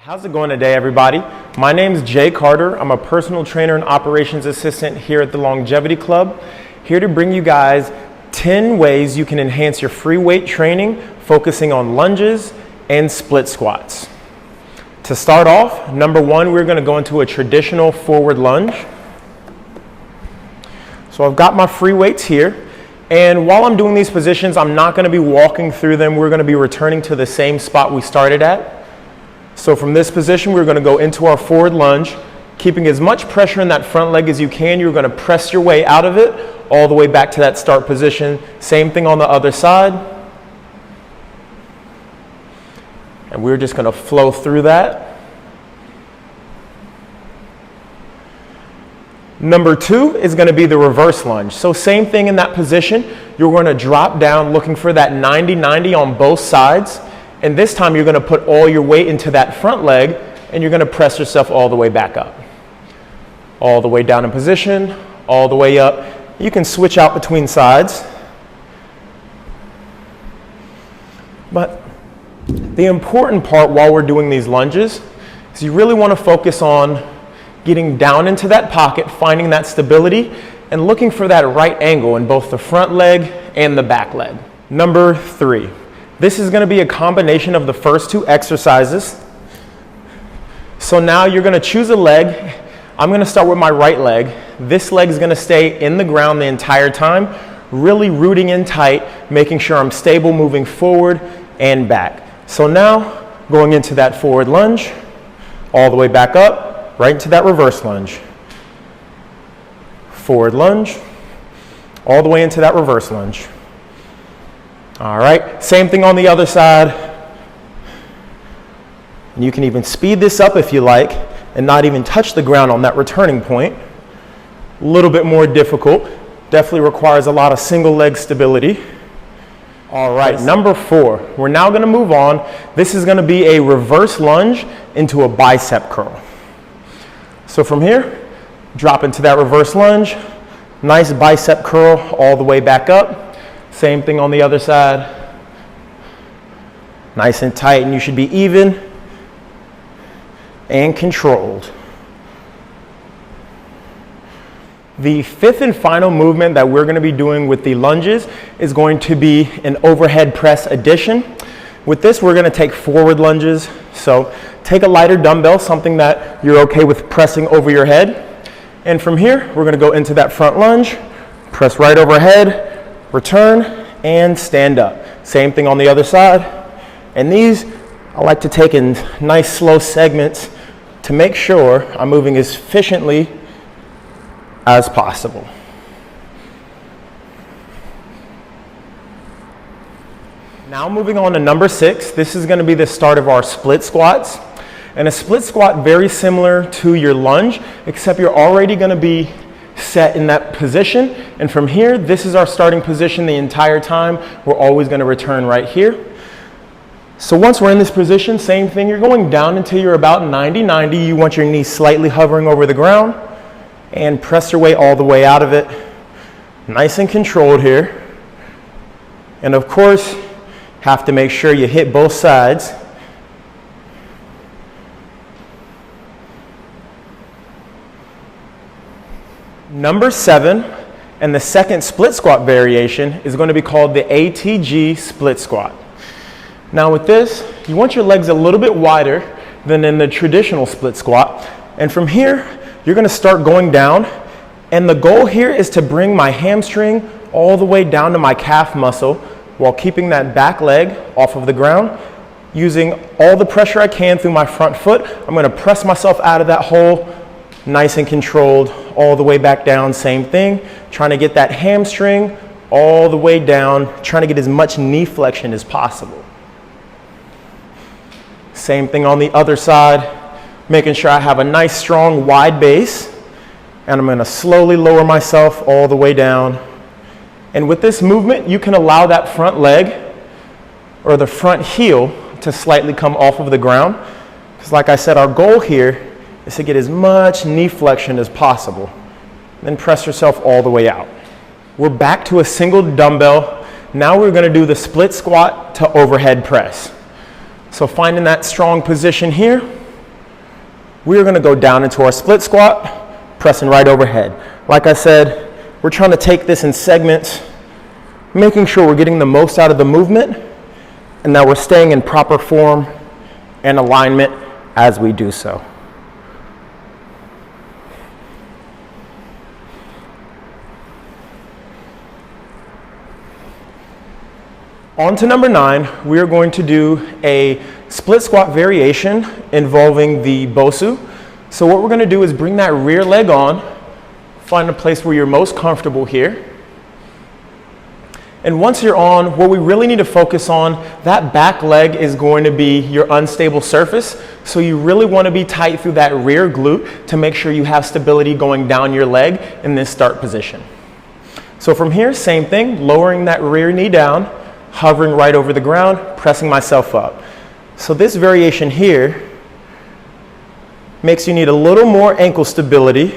How's it going today, everybody? My name is Jay Carter. I'm a personal trainer and operations assistant here at the Longevity Club, here to bring you guys 10 ways you can enhance your free weight training, focusing on lunges and split squats. To start off, number one, we're going to go into a traditional forward lunge. So I've got my free weights here, and while I'm doing these positions, I'm not going to be walking through them. We're going to be returning to the same spot we started at. So from this position, we're going to go into our forward lunge, keeping as much pressure in that front leg as you can. You're going to press your way out of it all the way back to that start position. Same thing on the other side. And we're just going to flow through that. Number two is going to be the reverse lunge. So same thing in that position. You're going to drop down looking for that 90-90 on both sides. And this time you're going to put all your weight into that front leg and you're going to press yourself all the way back up. All the way down in position, all the way up. You can switch out between sides. But the important part while we're doing these lunges is you really want to focus on getting down into that pocket, finding that stability, and looking for that right angle in both the front leg and the back leg. Number three. This is going to be a combination of the first two exercises. So now you're going to choose a leg. I'm going to start with my right leg. This leg is going to stay in the ground the entire time, really rooting in tight, making sure I'm stable moving forward and back. So now going into that forward lunge, all the way back up, right into that reverse lunge. Forward lunge, all the way into that reverse lunge. All right, same thing on the other side. And you can even speed this up if you like and not even touch the ground on that returning point. A little bit more difficult. Definitely requires a lot of single leg stability. All right, number four, we're now going to move on. This is going to be a reverse lunge into a bicep curl. So from here, drop into that reverse lunge. Nice bicep curl all the way back up. Same thing on the other side. Nice and tight, and you should be even and controlled. The fifth and final movement that we're going to be doing with the lunges is going to be an overhead press addition. With this, we're going to take forward lunges. So take a lighter dumbbell, something that you're okay with pressing over your head. And from here, we're going to go into that front lunge, press right overhead, return, and stand up. Same thing on the other side. And these, I like to take in nice slow segments to make sure I'm moving as efficiently as possible. Now moving on to number six, this is going to be the start of our split squats. And a split squat very similar to your lunge, except you're already going to be set in that position, and from here, this is our starting position the entire time. We're always going to return right here. So once we're in this position, same thing, you're going down until you're about 90-90. You want your knees slightly hovering over the ground, and press your way all the way out of it. Nice and controlled here. And of course, have to make sure you hit both sides. Number seven, and the second split squat variation, is going to be called the ATG Split Squat. Now with this, you want your legs a little bit wider than in the traditional split squat. And from here, you're going to start going down. And the goal here is to bring my hamstring all the way down to my calf muscle while keeping that back leg off of the ground. Using all the pressure I can through my front foot, I'm going to press myself out of that hole, nice and controlled, all the way back down, same thing. Trying to get that hamstring all the way down, trying to get as much knee flexion as possible. Same thing on the other side, making sure I have a nice, strong, wide base. And I'm going to slowly lower myself all the way down. And with this movement, you can allow that front leg or the front heel to slightly come off of the ground. Because like I said, our goal here is to get as much knee flexion as possible. Then press yourself all the way out. We're back to a single dumbbell. Now we're going to do the split squat to overhead press. So finding that strong position here, we are going to go down into our split squat, pressing right overhead. Like I said, we're trying to take this in segments, making sure we're getting the most out of the movement and that we're staying in proper form and alignment as we do so. On to number 9, we are going to do a split squat variation involving the Bosu. So what we're going to do is bring that rear leg on, find a place where you're most comfortable here. And once you're on, what we really need to focus on, that back leg is going to be your unstable surface. So you really want to be tight through that rear glute to make sure you have stability going down your leg in this start position. So from here, same thing, lowering that rear knee down, hovering right over the ground, pressing myself up. So this variation here makes you need a little more ankle stability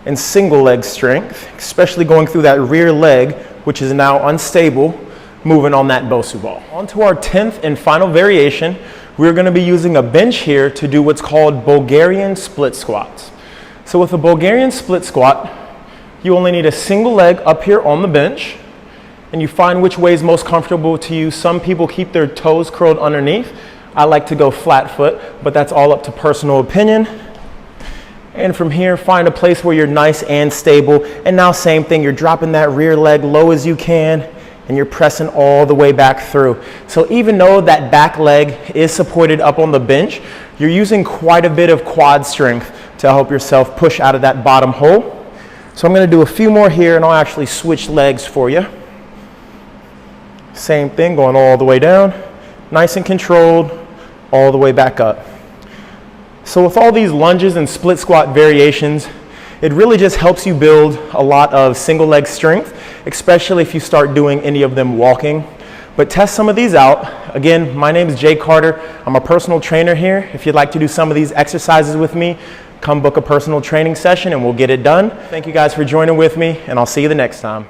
and single leg strength, especially going through that rear leg, which is now unstable, moving on that Bosu ball. On to our 10th and final variation, we're going to be using a bench here to do what's called Bulgarian split squats. So with a Bulgarian split squat, you only need a single leg up here on the bench, and you find which way is most comfortable to you. Some people keep their toes curled underneath. I like to go flat foot, but that's all up to personal opinion. And from here, find a place where you're nice and stable. And now same thing, you're dropping that rear leg low as you can, and you're pressing all the way back through. So even though that back leg is supported up on the bench, you're using quite a bit of quad strength to help yourself push out of that bottom hole. So I'm gonna do a few more here, and I'll actually switch legs for you. Same thing, going all the way down, nice and controlled, all the way back up. So with all these lunges and split squat variations, it really just helps you build a lot of single leg strength, especially if you start doing any of them walking. But test some of these out. Again, my name is Jay Carter. I'm a personal trainer here. If you'd like to do some of these exercises with me, come book a personal training session and we'll get it done. Thank you guys for joining with me, and I'll see you the next time.